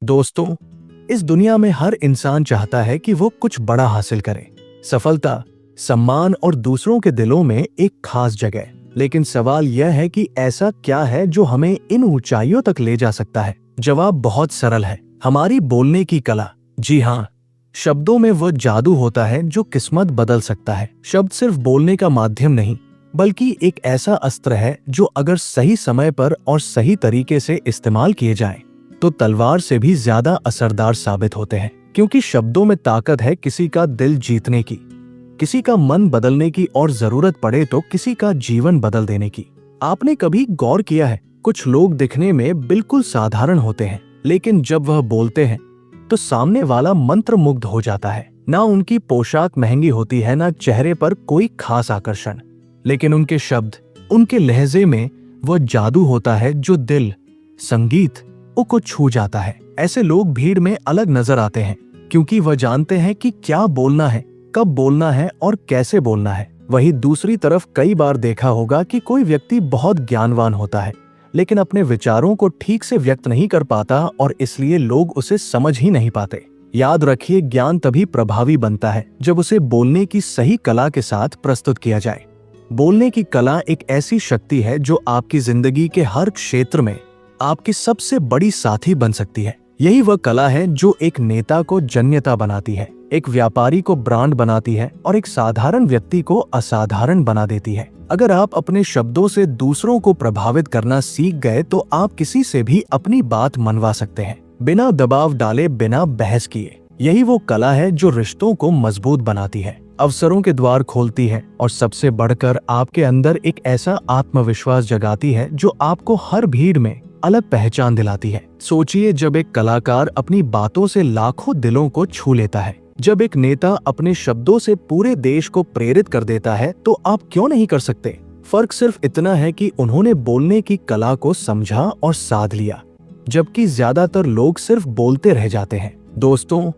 दोस्तों, इस दुनिया में हर इंसान चाहता है कि वो कुछ बड़ा हासिल करे, सफलता, सम्मान और दूसरों के दिलों में एक खास जगह। लेकिन सवाल यह है कि ऐसा क्या है जो हमें इन ऊंचाइयों तक ले जा सकता है? जवाब बहुत सरल है, हमारी बोलने की कला। जी हाँ, शब्दों में वो जादू होता है जो किस्मत बदल सकता है। शब्द सिर्फ बोलने का माध्यम नहीं, बल्कि एक ऐसा अस्त्र है जो अगर सही समय पर और सही तरीके से इस्तेमाल किए जाएं, तो तलवार से भी ज्यादा असरदार साबित होते हैं। क्योंकि शब्दों में ताकत है किसी का दिल जीतने की, किसी का मन बदलने की और जरूरत पड़े तो किसी का जीवन बदल देने की। आपने कभी गौर किया है, कुछ लोग दिखने में बिल्कुल साधारण होते हैं, लेकिन जब वह बोलते हैं तो सामने वाला मंत्रमुग्ध हो जाता है। ना उनकी पोशाक महंगी होती है, ना चेहरे पर कोई खास आकर्षण, लेकिन उनके शब्द, उनके लहजे में वह जादू होता है जो दिल, संगीत को छू जाता है। ऐसे लोग भीड़ में अलग नजर आते हैं क्योंकि वह जानते हैं कि क्या बोलना है, कब बोलना है और कैसे बोलना है। वहीं दूसरी तरफ कई बार देखा होगा कि कोई व्यक्ति बहुत ज्ञानवान होता है, लेकिन अपने विचारों को ठीक से व्यक्त नहीं कर पाता और इसलिए लोग उसे समझ ही नहीं पाते। याद रखिए, ज्ञान तभी प्रभावी बनता है जब उसे बोलने की सही कला के साथ प्रस्तुत किया जाए। बोलने की कला एक ऐसी शक्ति है जो आपकी जिंदगी के हर क्षेत्र में आपकी सबसे बड़ी साथी बन सकती है। यही वह कला है जो एक नेता को जन्यता बनाती है, एक व्यापारी को ब्रांड बनाती है और एक साधारण व्यक्ति को असाधारण बना देती है। अगर आप अपने शब्दों से दूसरों को प्रभावित करना सीख गए तो आप किसी से भी अपनी बात मनवा सकते हैं, बिना दबाव डाले, बिना बहस किए। यही वो कला है जो रिश्तों को मजबूत बनाती है, अवसरों के द्वार खोलती है और सबसे बढ़कर आपके अंदर एक ऐसा आत्मविश्वास जगाती है जो आपको हर भीड़ में अलग पहचान दिलाती है। सोचिए, जब एक कलाकार अपनी बातों से लाखों दिलों को छू लेता है, जब एक नेता अपने शब्दों से पूरे देश को प्रेरित कर देता है, तो आप क्यों नहीं कर सकते? फर्क सिर्फ इतना है कि उन्होंने बोलने की कला को समझा और साध लिया, जबकि ज्यादातर लोग सिर्फ बोलते रह जाते हैं। दोस्तों,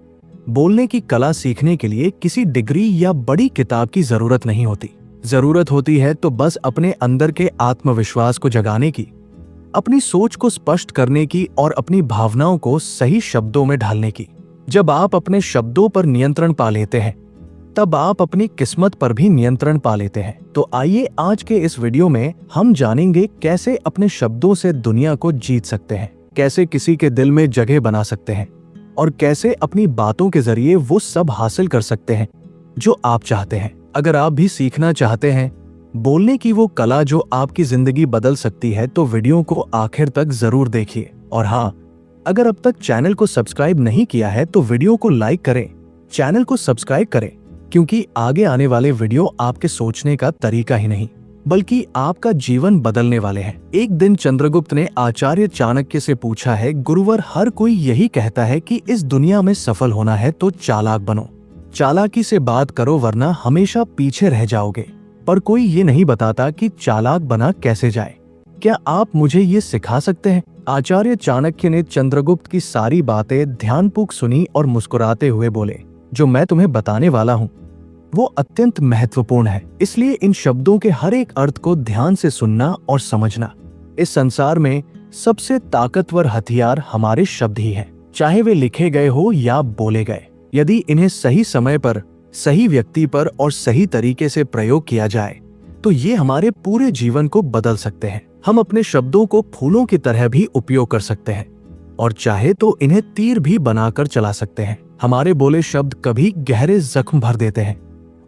बोलने की कला सीखने के लिए किसी डिग्री या बड़ी किताब की जरूरत नहीं होती। जरूरत होती है तो बस अपने अंदर के आत्मविश्वास को जगाने की, अपनी सोच को स्पष्ट करने की और अपनी भावनाओं को सही शब्दों में ढालने की। जब आप अपने शब्दों पर नियंत्रण पा लेते हैं, तब आप अपनी किस्मत पर भी नियंत्रण पा लेते हैं। तो आइए आज के इस वीडियो में हम जानेंगे कैसे अपने शब्दों से दुनिया को जीत सकते हैं, कैसे किसी के दिल में जगह बना सकते हैं और कैसे अपनी बातों के जरिए वो सब हासिल कर सकते हैं जो आप चाहते हैं। अगर आप भी सीखना चाहते हैं बोलने की वो कला जो आपकी जिंदगी बदल सकती है, तो वीडियो को आखिर तक जरूर देखिए। और हाँ, अगर अब तक चैनल को सब्सक्राइब नहीं किया है तो वीडियो को लाइक करें, चैनल को सब्सक्राइब करें, क्योंकि आगे आने वाले वीडियो आपके सोचने का तरीका ही नहीं बल्कि आपका जीवन बदलने वाले हैं। एक दिन चंद्रगुप्त ने आचार्य चाणक्य से पूछा है, गुरुवर, हर कोई यही कहता है कि इस दुनिया में सफल होना है तो चालाक बनो, चालाकी से बात करो वरना हमेशा पीछे रह जाओगे। पर कोई ये नहीं बताता कि चालाक बना कैसे जाए। क्या आप मुझे ये सिखा सकते हैं? आचार्य चाणक्य ने चंद्रगुप्त की सारी बातें ध्यानपूर्वक सुनी और मुस्कुराते हुए बोले, जो मैं तुम्हें बताने वाला हूँ वो अत्यंत महत्वपूर्ण है, इसलिए इन शब्दों के हर एक अर्थ को ध्यान से सुनना और समझना। इस संसार में सबसे ताकतवर हथियार हमारे शब्द ही हैं, चाहे वे लिखे गए हो या बोले गए। यदि इन्हें सही समय पर, सही व्यक्ति पर और सही तरीके से प्रयोग किया जाए तो ये हमारे पूरे जीवन को बदल सकते हैं। हम अपने शब्दों को फूलों की तरह भी उपयोग कर सकते हैं और चाहे तो इन्हें तीर भी बनाकर चला सकते हैं। हमारे बोले शब्द कभी गहरे जख्म भर देते हैं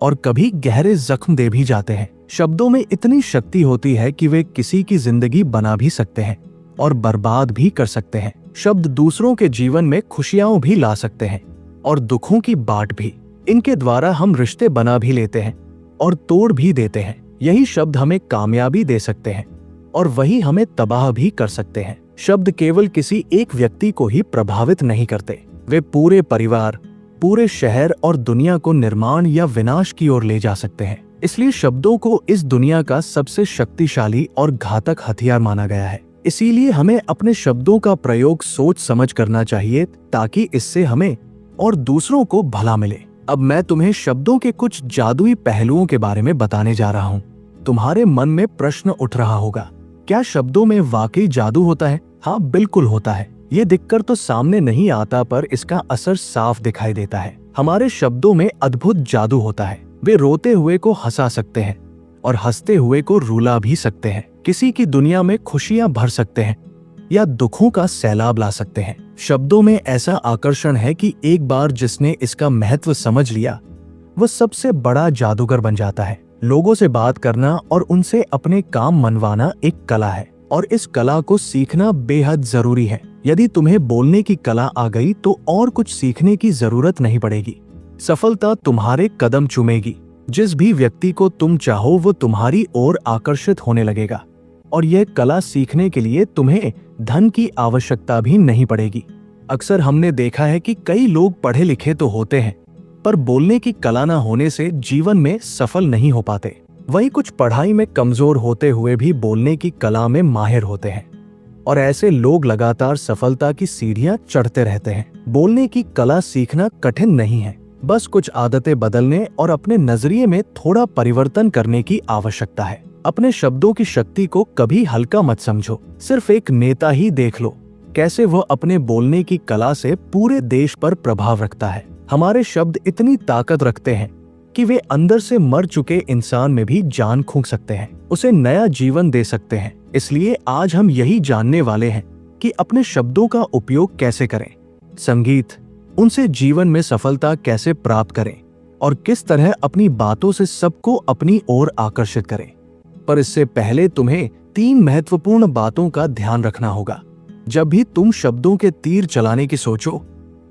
और कभी गहरे जख्म दे भी जाते हैं। शब्दों में इतनी शक्ति होती है कि वे किसी की जिंदगी बना भी सकते हैं और बर्बाद भी कर सकते हैं। शब्द दूसरों के जीवन में खुशियां भी ला सकते हैं और दुखों की बाट भी। इनके द्वारा हम रिश्ते बना भी लेते हैं और तोड़ भी देते हैं। यही शब्द हमें कामयाबी दे सकते हैं और वही हमें तबाह भी कर सकते हैं। शब्द केवल किसी एक व्यक्ति को ही प्रभावित नहीं करते, वे पूरे परिवार, पूरे शहर और दुनिया को निर्माण या विनाश की ओर ले जा सकते हैं। इसलिए शब्दों को इस दुनिया का सबसे शक्तिशाली और घातक हथियार माना गया है। इसीलिए हमें अपने शब्दों का प्रयोग सोच समझ करना चाहिए ताकि इससे हमें और दूसरों को भला मिले। अब मैं तुम्हें शब्दों के कुछ जादुई पहलुओं के बारे में बताने जा रहा हूँ। तुम्हारे मन में प्रश्न उठ रहा होगा, क्या शब्दों में वाकई जादू होता है? हाँ, बिल्कुल होता है। ये दिखकर तो सामने नहीं आता, पर इसका असर साफ दिखाई देता है। हमारे शब्दों में अद्भुत जादू होता है। वे रोते हुए को हंसा सकते हैं और हंसते हुए को रुला भी सकते हैं। किसी की दुनिया में खुशियां भर सकते हैं या दुखों का सैलाब ला सकते हैं। शब्दों में ऐसा आकर्षण है कि एक बार जिसने इसका महत्व समझ लिया, वह सबसे बड़ा जादूगर बन जाता है। लोगों से बात करना और उनसे अपने काम मनवाना एक कला है, और इस कला को सीखना बेहद जरूरी है। यदि तुम्हें बोलने की कला आ गई तो और कुछ सीखने की जरूरत नहीं पड़ेगी। सफलता तुम्हारे कदम चूमेगी। जिस भी व्यक्ति को तुम चाहो वो तुम्हारी ओर आकर्षित होने लगेगा, और यह कला सीखने के लिए तुम्हें धन की आवश्यकता भी नहीं पड़ेगी। अक्सर हमने देखा है कि कई लोग पढ़े लिखे तो होते हैं, पर बोलने की कला न होने से जीवन में सफल नहीं हो पाते। वहीं कुछ पढ़ाई में कमजोर होते हुए भी बोलने की कला में माहिर होते हैं, और ऐसे लोग लगातार सफलता की सीढ़ियां चढ़ते रहते हैं। बोलने की कला सीखना कठिन नहीं है, बस कुछ आदतें बदलने और अपने नजरिए में थोड़ा परिवर्तन करने की आवश्यकता है। अपने शब्दों की शक्ति को कभी हल्का मत समझो। सिर्फ एक नेता ही देख लो, कैसे वह अपने बोलने की कला से पूरे देश पर प्रभाव रखता है। हमारे शब्द इतनी ताकत रखते हैं कि वे अंदर से मर चुके इंसान में भी जान फूंक सकते हैं, उसे नया जीवन दे सकते हैं। इसलिए आज हम यही जानने वाले हैं कि अपने शब्दों का उपयोग कैसे करें। संगीत, उनसे जीवन में सफलता कैसे प्राप्त करें और किस तरह अपनी बातों से सबको अपनी ओर आकर्षित करें। पर इससे पहले तुम्हें 3 महत्वपूर्ण बातों का ध्यान रखना होगा। जब भी तुम शब्दों के तीर चलाने की सोचो,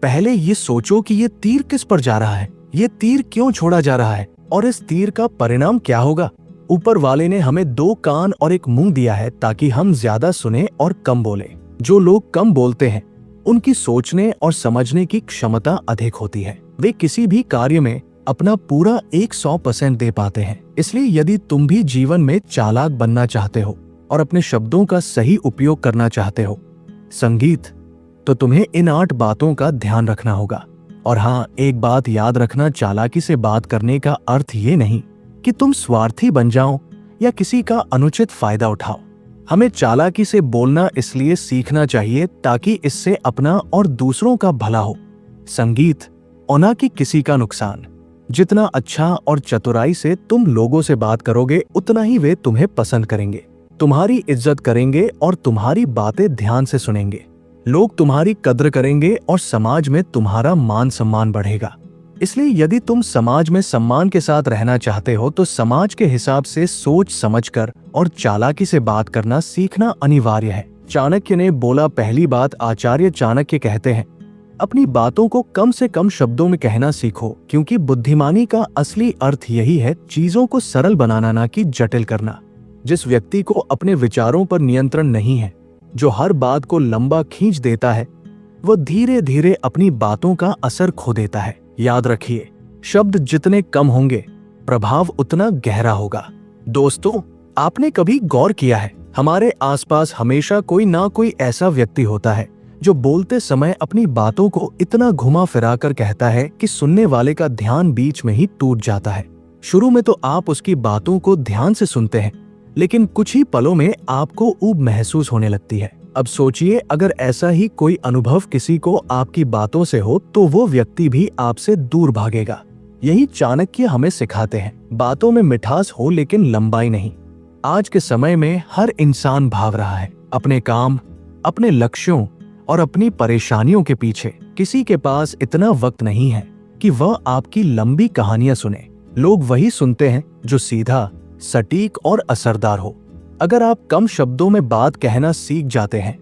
पहले ये सोचो कि ये तीर किस पर जा रहा है, ये तीर क्यों छोड़ा जा रहा है और इस तीर का परिणाम क्या होगा। ऊपर वाले ने हमें 2 कान और 1 मुंह दिया है ताकि हम ज्यादा सुने और कम बोले। जो लोग कम बोलते हैं उनकी सोचने और समझने की क्षमता अधिक होती है। वे किसी भी कार्य में अपना पूरा 100% दे पाते हैं। इसलिए यदि तुम भी जीवन में चालाक बनना चाहते हो और अपने शब्दों का सही उपयोग करना चाहते हो, संगीत, तो तुम्हें इन 8 बातों का ध्यान रखना होगा। और हाँ, एक बात याद रखना, चालाकी से बात करने का अर्थ ये नहीं कि तुम स्वार्थी बन जाओ या किसी का अनुचित फायदा उठाओ। हमें चालाकी से बोलना इसलिए सीखना चाहिए ताकि इससे अपना और दूसरों का भला हो। संगीत, और न कि किसी का नुकसान। जितना अच्छा और चतुराई से तुम लोगों से बात करोगे, उतना ही वे तुम्हें पसंद करेंगे, तुम्हारी इज्जत करेंगे और तुम्हारी बातें ध्यान से सुनेंगे। लोग तुम्हारी कद्र करेंगे और समाज में तुम्हारा मान सम्मान बढ़ेगा। इसलिए यदि तुम समाज में सम्मान के साथ रहना चाहते हो तो समाज के हिसाब से सोच समझकर और चालाकी से बात करना सीखना अनिवार्य है। चाणक्य ने बोला, पहली बात आचार्य चाणक्य कहते हैं, अपनी बातों को कम से कम शब्दों में कहना सीखो, क्योंकि बुद्धिमानी का असली अर्थ यही है, चीजों को सरल बनाना, ना कि जटिल करना। जिस व्यक्ति को अपने विचारों पर नियंत्रण नहीं है, जो हर बात को लंबा खींच देता है, वह धीरे धीरे अपनी बातों का असर खो देता है। याद रखिए, शब्द जितने कम होंगे, प्रभाव उतना गहरा होगा। दोस्तों, आपने कभी गौर किया है, हमारे आसपास हमेशा कोई ना कोई ऐसा व्यक्ति होता है जो बोलते समय अपनी बातों को इतना घुमा फिरा कर कहता है कि सुनने वाले का ध्यान बीच में ही टूट जाता है। शुरू में तो आप उसकी बातों को ध्यान से सुनते हैं, लेकिन कुछ ही पलों में आपको ऊब महसूस होने लगती है। अब सोचिए, अगर ऐसा ही कोई अनुभव किसी को आपकी बातों से हो तो वो व्यक्ति भी आपसे दूर भागेगा। यही चाणक्य हमें सिखाते हैं, बातों में मिठास हो लेकिन लंबाई नहीं। आज के समय में हर इंसान भाग रहा है अपने काम, अपने लक्ष्यों और अपनी परेशानियों के पीछे। किसी के पास इतना वक्त नहीं है कि वह आपकी लंबी कहानियां सुने। लोग वही सुनते हैं जो सीधा, सटीक और असरदार हो। अगर आप कम शब्दों में बात कहना सीख जाते हैं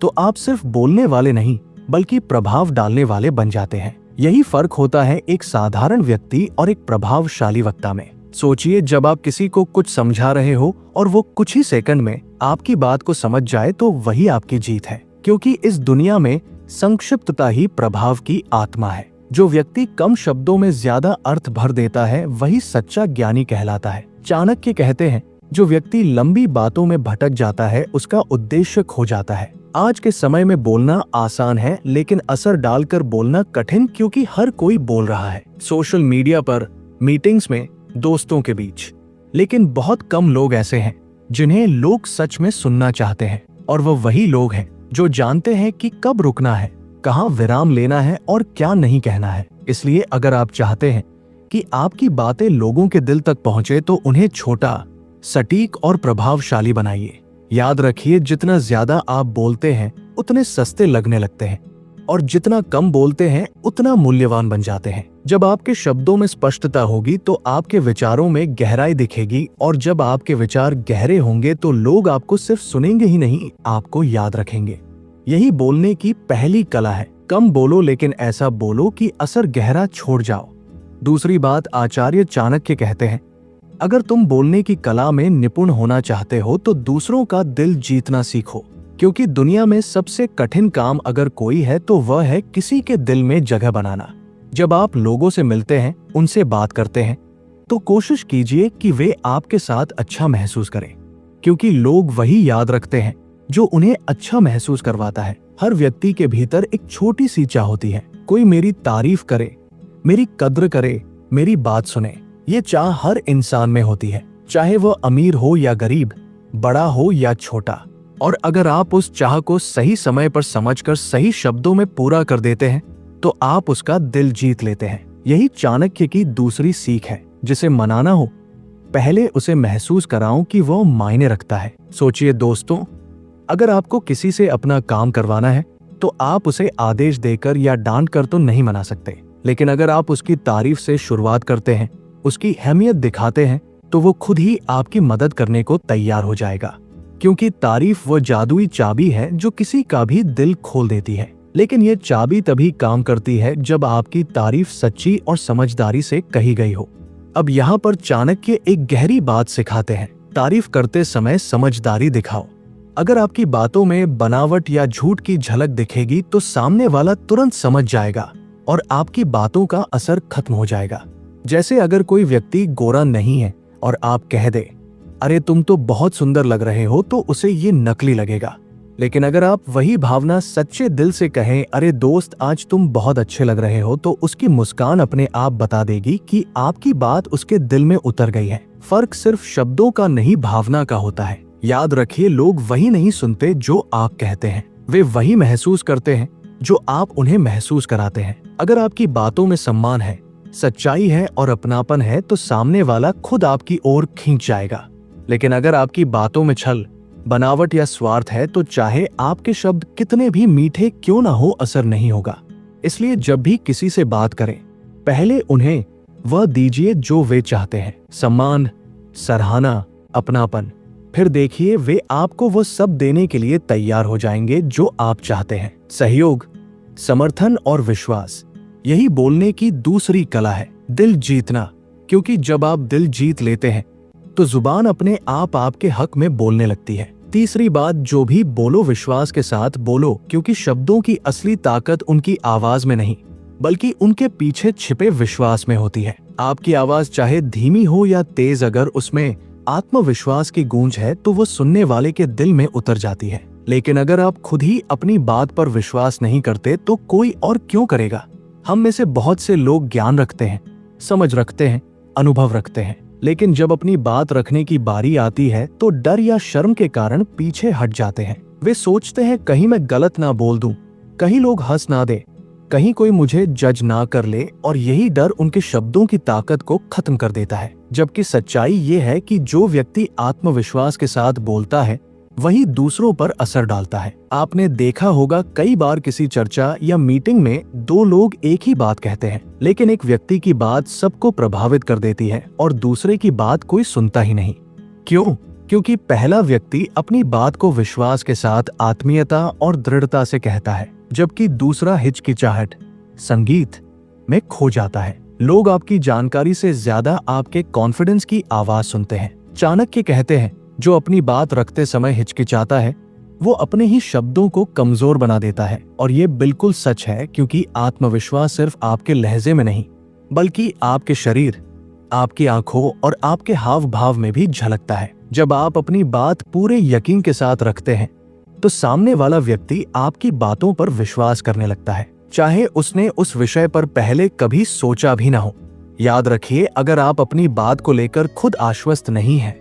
तो आप सिर्फ बोलने वाले नहीं बल्कि प्रभाव डालने वाले बन जाते हैं। यही फर्क होता है एक साधारण व्यक्ति और एक प्रभावशाली वक्ता में। सोचिए, जब आप किसी को कुछ समझा रहे हो और वो कुछ ही सेकंड में आपकी बात को समझ जाए तो वही आपकी जीत है, क्योंकि इस दुनिया में संक्षिप्तता ही प्रभाव की आत्मा है। जो व्यक्ति कम शब्दों में ज्यादा अर्थ भर देता है वही सच्चा ज्ञानी कहलाता है। चाणक्य कहते हैं, जो व्यक्ति लंबी बातों में भटक जाता है उसका उद्देश्य खो जाता है। आज के समय में बोलना आसान है लेकिन असर डालकर बोलना कठिन, क्योंकि हर कोई बोल रहा है, सोशल मीडिया पर, मीटिंग्स में, दोस्तों के बीच। लेकिन बहुत कम लोग ऐसे हैं जिन्हें लोग सच में सुनना चाहते हैं, और वो वही लोग हैं जो जानते हैं कि कब रुकना है, कहाँ विराम लेना है और क्या नहीं कहना है। इसलिए अगर आप चाहते हैं कि आपकी बातें लोगों के दिल तक पहुंचे तो उन्हें छोटा, सटीक और प्रभावशाली बनाइए। याद रखिए, जितना ज्यादा आप बोलते हैं उतने सस्ते लगने लगते हैं और जितना कम बोलते हैं उतना मूल्यवान बन जाते हैं। जब आपके शब्दों में स्पष्टता होगी तो आपके विचारों में गहराई दिखेगी और जब आपके विचार गहरे होंगे तो लोग आपको सिर्फ सुनेंगे ही नहीं, आपको याद रखेंगे। यही बोलने की पहली कला है। कम बोलो लेकिन ऐसा बोलो कि असर गहरा छोड़ जाओ। दूसरी बात, आचार्य चाणक्य कहते हैं, अगर तुम बोलने की कला में निपुण होना चाहते हो तो दूसरों का दिल जीतना सीखो, क्योंकि दुनिया में सबसे कठिन काम अगर कोई है तो वह है किसी के दिल में जगह बनाना। जब आप लोगों से मिलते हैं, उनसे बात करते हैं, तो कोशिश कीजिए कि वे आपके साथ अच्छा महसूस करें, क्योंकि लोग वही याद रखते हैं जो उन्हें अच्छा महसूस करवाता है। हर व्यक्ति के भीतर एक छोटी सी चाह होती है, कोई मेरी तारीफ करे, मेरी कद्र करे, मेरी बात सुने। ये चाह हर इंसान में होती है, चाहे वह अमीर हो या गरीब, बड़ा हो या छोटा। और अगर आप उस चाह को सही समय पर समझकर सही शब्दों में पूरा कर देते हैं तो आप उसका दिल जीत लेते हैं। यही चाणक्य की दूसरी सीख है। जिसे मनाना हो, पहले उसे महसूस कराओ कि वह मायने रखता है। सोचिए दोस्तों, अगर आपको किसी से अपना काम करवाना है तो आप उसे आदेश देकर या डांट कर तो नहीं मना सकते, लेकिन अगर आप उसकी तारीफ से शुरुआत करते हैं, उसकी अहमियत दिखाते हैं, तो वो खुद ही आपकी मदद करने को तैयार हो जाएगा। क्योंकि तारीफ वो जादुई चाबी है जो किसी का भी दिल खोल देती है। लेकिन ये चाबी तभी काम करती है जब आपकी तारीफ सच्ची और समझदारी से कही गई हो। अब यहाँ पर चाणक्य एक गहरी बात सिखाते हैं, तारीफ करते समय समझदारी दिखाओ। अगर आपकी बातों में बनावट या झूठ की झलक दिखेगी तो सामने वाला तुरंत समझ जाएगा और आपकी बातों का असर खत्म हो जाएगा। जैसे अगर कोई व्यक्ति गोरा नहीं है और आप कह दे, अरे तुम तो बहुत सुंदर लग रहे हो, तो उसे ये नकली लगेगा। लेकिन अगर आप वही भावना सच्चे दिल से कहें, अरे दोस्त आज तुम बहुत अच्छे लग रहे हो, तो उसकी मुस्कान अपने आप बता देगी कि आपकी बात उसके दिल में उतर गई है। फर्क सिर्फ शब्दों का नहीं, भावना का होता है। याद रखिए, लोग वही नहीं सुनते जो आप कहते हैं, वे वही महसूस करते हैं जो आप उन्हें महसूस कराते हैं। अगर आपकी बातों में सम्मान है, सच्चाई है और अपनापन है तो सामने वाला खुद आपकी ओर खींच जाएगा। लेकिन अगर आपकी बातों में छल, बनावट या स्वार्थ है तो चाहे आपके शब्द कितने भी मीठे क्यों ना हो, असर नहीं होगा। इसलिए जब भी किसी से बात करें, पहले उन्हें वह दीजिए जो वे चाहते हैं, सम्मान, सराहना, अपनापन। फिर देखिए वे आपको वो सब देने के लिए तैयार हो जाएंगे जो आप चाहते हैं। सहयोग, समर्थन और विश्वास, यही बोलने की दूसरी कला है, दिल जीतना। क्योंकि जब आप दिल जीत लेते हैं तो जुबान अपने आप आपके हक में बोलने लगती है। तीसरी बात, जो भी बोलो विश्वास के साथ बोलो, क्योंकि शब्दों की असली ताकत उनकी आवाज में नहीं बल्कि उनके पीछे छिपे विश्वास में होती है। आपकी आवाज चाहे धीमी हो या तेज, अगर उसमें आत्मविश्वास की गूंज है तो वो सुनने वाले के दिल में उतर जाती है। लेकिन अगर आप खुद ही अपनी बात पर विश्वास नहीं करते तो कोई और क्यों करेगा। हम में से बहुत से लोग ज्ञान रखते हैं, समझ रखते हैं, अनुभव रखते हैं, लेकिन जब अपनी बात रखने की बारी आती है तो डर या शर्म के कारण पीछे हट जाते हैं। वे सोचते हैं कहीं मैं गलत ना बोल दूं, कहीं लोग हंस ना दे, कहीं कोई मुझे जज ना कर ले, और यही डर उनके शब्दों की ताकत को खत्म कर देता है। जबकि सच्चाई ये है कि जो व्यक्ति आत्मविश्वास के साथ बोलता है वही दूसरों पर असर डालता है। आपने देखा होगा कई बार किसी चर्चा या मीटिंग में दो लोग एक ही बात कहते हैं, लेकिन एक व्यक्ति की बात सबको प्रभावित कर देती है और दूसरे की बात कोई सुनता ही नहीं। क्यों? क्योंकि पहला व्यक्ति अपनी बात को विश्वास के साथ, आत्मीयता और दृढ़ता से कहता है, जबकि दूसरा हिचकिचाहट, संगीत में खो जाता है। लोग आपकी जानकारी से ज्यादा आपके कॉन्फिडेंस की आवाज सुनते हैं। चाणक्य कहते हैं, जो अपनी बात रखते समय हिचकिचाता है वो अपने ही शब्दों को कमजोर बना देता है। और ये बिल्कुल सच है, क्योंकि आत्मविश्वास सिर्फ आपके लहजे में नहीं बल्कि आपके शरीर, आपकी आंखों और आपके हाव भाव में भी झलकता है। जब आप अपनी बात पूरे यकीन के साथ रखते हैं तो सामने वाला व्यक्ति आपकी बातों पर विश्वास करने लगता है, चाहे उसने उस विषय पर पहले कभी सोचा भी ना हो। याद रखिए, अगर आप अपनी बात को लेकर खुद आश्वस्त नहीं हैं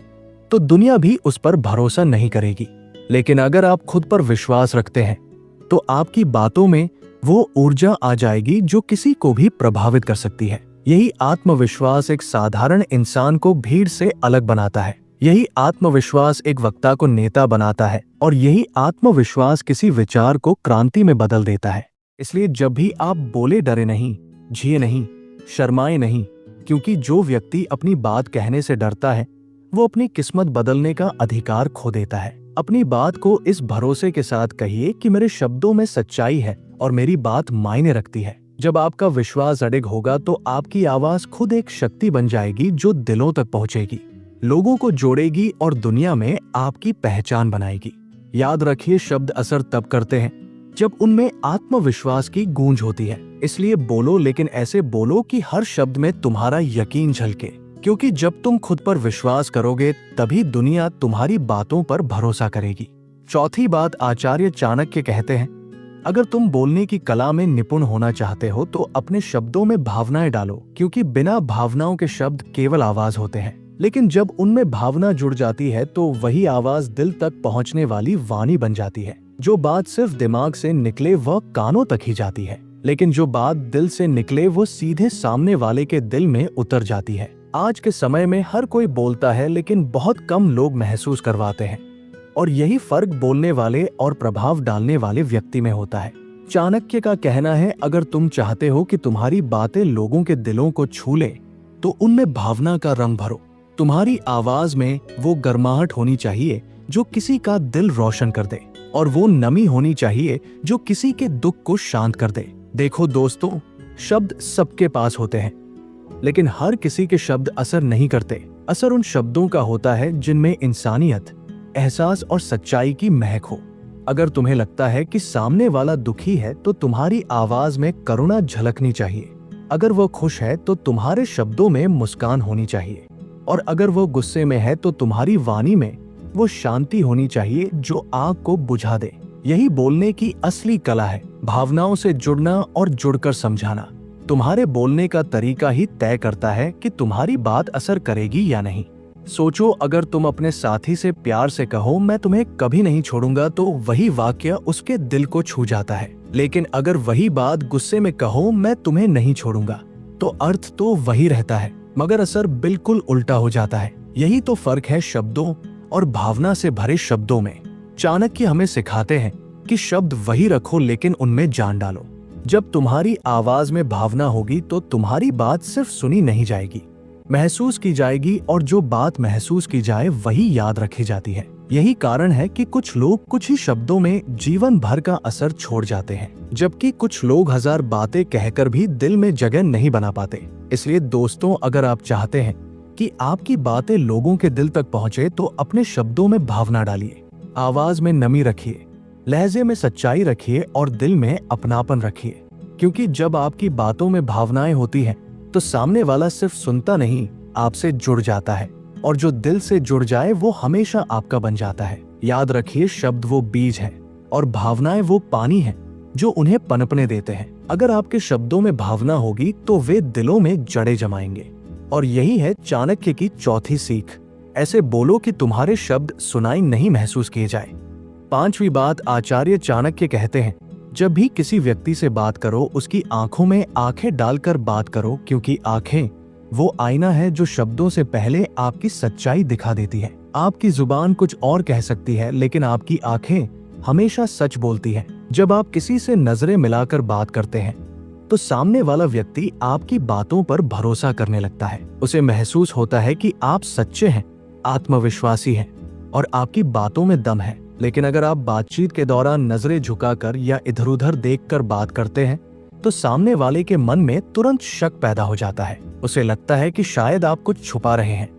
तो दुनिया भी उस पर भरोसा नहीं करेगी। लेकिन अगर आप खुद पर विश्वास रखते हैं तो आपकी बातों में वो ऊर्जा आ जाएगी जो किसी को भी प्रभावित कर सकती है। यही आत्मविश्वास एक साधारण इंसान को भीड़ से अलग बनाता है। यही आत्मविश्वास एक वक्ता को नेता बनाता है और यही आत्मविश्वास किसी विचार को क्रांति में बदल देता है। इसलिए जब भी आप बोले डरे नहीं, झिए नहीं, शर्माए नहीं, क्योंकि जो व्यक्ति अपनी बात कहने से डरता है वो अपनी किस्मत बदलने का अधिकार खो देता है। अपनी बात को इस भरोसे के साथ कहिए कि मेरे शब्दों में सच्चाई है और मेरी बात मायने रखती है। जब आपका विश्वास अडिग होगा तो आपकी आवाज खुद एक शक्ति बन जाएगी जो दिलों तक पहुंचेगी, लोगों को जोड़ेगी और दुनिया में आपकी पहचान बनाएगी। याद रखिए, शब्द असर तब करते हैं जब उनमें आत्मविश्वास की गूंज होती है। इसलिए बोलो, लेकिन ऐसे बोलो कि हर शब्द में तुम्हारा यकीन झलके, क्योंकि जब तुम खुद पर विश्वास करोगे तभी दुनिया तुम्हारी बातों पर भरोसा करेगी। चौथी बात, आचार्य चाणक्य कहते हैं, अगर तुम बोलने की कला में निपुण होना चाहते हो तो अपने शब्दों में भावनाएं डालो, क्योंकि बिना भावनाओं के शब्द केवल आवाज होते हैं, लेकिन जब उनमें भावना जुड़ जाती है तो वही आवाज दिल तक पहुंचने वाली वाणी बन जाती है। जो बात सिर्फ दिमाग से निकले वह कानों तक ही जाती है, लेकिन जो बात दिल से निकले वो सीधे सामने वाले के दिल में उतर जाती है। आज के समय में हर कोई बोलता है, लेकिन बहुत कम लोग महसूस करवाते हैं, और यही फर्क बोलने वाले और प्रभाव डालने वाले व्यक्ति में होता है। चाणक्य का कहना है, अगर तुम चाहते हो कि तुम्हारी बातें लोगों के दिलों को छू ले तो उनमें भावना का रंग भरो। तुम्हारी आवाज में वो गर्माहट होनी चाहिए जो किसी का दिल रोशन कर दे, और वो नमी होनी चाहिए जो किसी के दुख को शांत कर दे। देखो दोस्तों, शब्द सबके पास होते हैं, लेकिन हर किसी के शब्द असर नहीं करते। असर उन शब्दों का होता है जिनमें इंसानियत, एहसास और सच्चाई की महक हो। अगर तुम्हें लगता है कि सामने वाला दुखी है तो तुम्हारी आवाज में करुणा झलकनी चाहिए। अगर वो खुश है तो तुम्हारे शब्दों में मुस्कान होनी चाहिए, और अगर वो गुस्से में है तो तुम्हारी वाणी में वो शांति होनी चाहिए जो आग को बुझा दे। यही बोलने की असली कला है, भावनाओं से जुड़ना और जुड़कर समझाना। तुम्हारे बोलने का तरीका ही तय करता है कि तुम्हारी बात असर करेगी या नहीं। सोचो, अगर तुम अपने साथी से प्यार से कहो मैं तुम्हें कभी नहीं छोड़ूंगा तो वही वाक्य उसके दिल को छू जाता है, लेकिन अगर वही बात गुस्से में कहो मैं तुम्हें नहीं छोड़ूंगा तो अर्थ तो वही रहता है, मगर असर बिल्कुल उल्टा हो जाता है। यही तो फर्क है शब्दों और भावना से भरे शब्दों में। चाणक्य हमें सिखाते हैं कि शब्द वही रखो लेकिन उनमें जान डालो। जब तुम्हारी आवाज में भावना होगी तो तुम्हारी बात सिर्फ सुनी नहीं जाएगी, महसूस की जाएगी, और जो बात महसूस की जाए वही याद रखी जाती है। यही कारण है कि कुछ लोग कुछ ही शब्दों में जीवन भर का असर छोड़ जाते हैं, जबकि कुछ लोग 1000 बातें कहकर भी दिल में जगह नहीं बना पाते। इसलिए दोस्तों, अगर आप चाहते हैं कि आपकी बातें लोगों के दिल तक पहुंचे तो अपने शब्दों में भावना डालिए, आवाज में नमी रखिए, लहजे में सच्चाई रखिए और दिल में अपनापन रखिए, क्योंकि जब आपकी बातों में भावनाएं होती हैं तो सामने वाला सिर्फ सुनता नहीं, आपसे जुड़ जाता है, और जो दिल से जुड़ जाए वो हमेशा आपका बन जाता है। याद रखिए, शब्द वो बीज है और भावनाएं वो पानी है जो उन्हें पनपने देते हैं। अगर आपके शब्दों में भावना होगी तो वे दिलों में जड़ें जमाएंगे, और यही है चाणक्य की चौथी सीख। ऐसे बोलो कि तुम्हारे शब्द सुनाई नहीं महसूस किए जाए। 5वीं बात, आचार्य चाणक्य कहते हैं, जब भी किसी व्यक्ति से बात करो उसकी आंखों में आंखें डालकर बात करो, क्योंकि आंखें वो आईना है जो शब्दों से पहले आपकी सच्चाई दिखा देती है। आपकी जुबान कुछ और कह सकती है, लेकिन आपकी आंखें हमेशा सच बोलती है। जब आप किसी से नजरें मिलाकर बात करते हैं तो सामने वाला व्यक्ति आपकी बातों पर भरोसा करने लगता है। उसे महसूस होता है कि आप सच्चे हैं, आत्मविश्वासी हैं और आपकी बातों में दम है। लेकिन अगर आप बातचीत के दौरान नजरें झुकाकर या इधर उधर देखकर बात करते हैं तो सामने वाले के मन में तुरंत शक पैदा हो जाता है। उसे लगता है कि शायद आप कुछ छुपा रहे हैं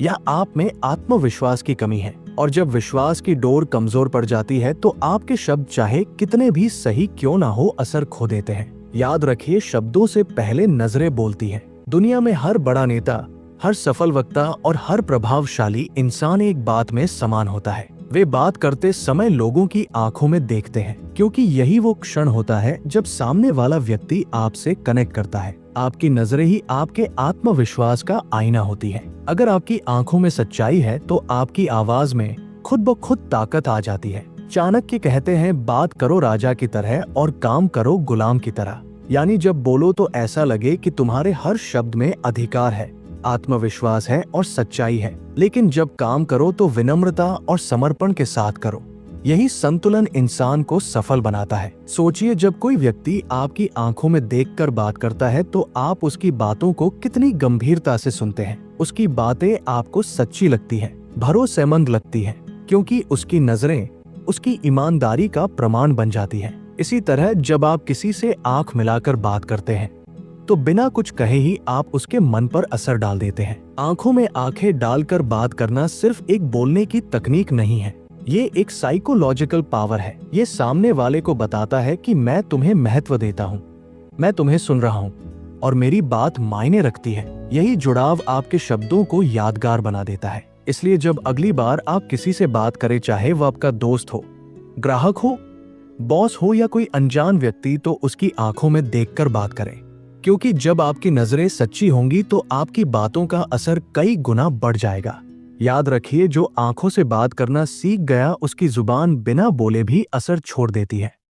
या आप में आत्मविश्वास की कमी है, और जब विश्वास की डोर कमजोर पड़ जाती है तो आपके शब्द चाहे कितने भी सही क्यों ना हो असर खो देते हैं। याद रखिए, शब्दों से पहले नजरें बोलती हैं। दुनिया में हर बड़ा नेता, हर सफल वक्ता और हर प्रभावशाली इंसान एक बात में समान होता है, वे बात करते समय लोगों की आंखों में देखते हैं, क्योंकि यही वो क्षण होता है जब सामने वाला व्यक्ति आपसे कनेक्ट करता है। आपकी नजरें ही आपके आत्मविश्वास का आईना होती है। अगर आपकी आंखों में सच्चाई है तो आपकी आवाज में खुद ब खुद ताकत आ जाती है। चाणक्य कहते हैं, बात करो राजा की तरह और काम करो गुलाम की तरह। यानी जब बोलो तो ऐसा लगे कि तुम्हारे हर शब्द में अधिकार है, आत्मविश्वास है और सच्चाई है, लेकिन जब काम करो तो विनम्रता और समर्पण के साथ करो। यही संतुलन इंसान को सफल बनाता है। सोचिए, जब कोई व्यक्ति आपकी आंखों में देखकर बात करता है तो आप उसकी बातों को कितनी गंभीरता से सुनते हैं। उसकी बातें आपको सच्ची लगती हैं, भरोसेमंद लगती हैं, क्योंकि उसकी नजरें उसकी ईमानदारी का प्रमाण बन जाती हैं। इसी तरह जब आप किसी से आंख मिलाकर बात करते हैं तो बिना कुछ कहे ही आप उसके मन पर असर डाल देते हैं। आंखों में आंखें डालकर बात करना सिर्फ एक बोलने की तकनीक नहीं है, ये एक साइकोलॉजिकल पावर है। ये सामने वाले को बताता है कि मैं तुम्हें महत्व देता हूँ, मैं तुम्हें सुन रहा हूँ और मेरी बात मायने रखती है। यही जुड़ाव आपके शब्दों को यादगार बना देता है। इसलिए जब अगली बार आप किसी से बात करें, चाहे वो आपका दोस्त हो, ग्राहक हो, बॉस हो या कोई अनजान व्यक्ति, तो उसकी आंखों में देखकर बात करें, क्योंकि जब आपकी नजरें सच्ची होंगी तो आपकी बातों का असर कई गुना बढ़ जाएगा। याद रखिए, जो आंखों से बात करना सीख गया उसकी जुबान बिना बोले भी असर छोड़ देती है।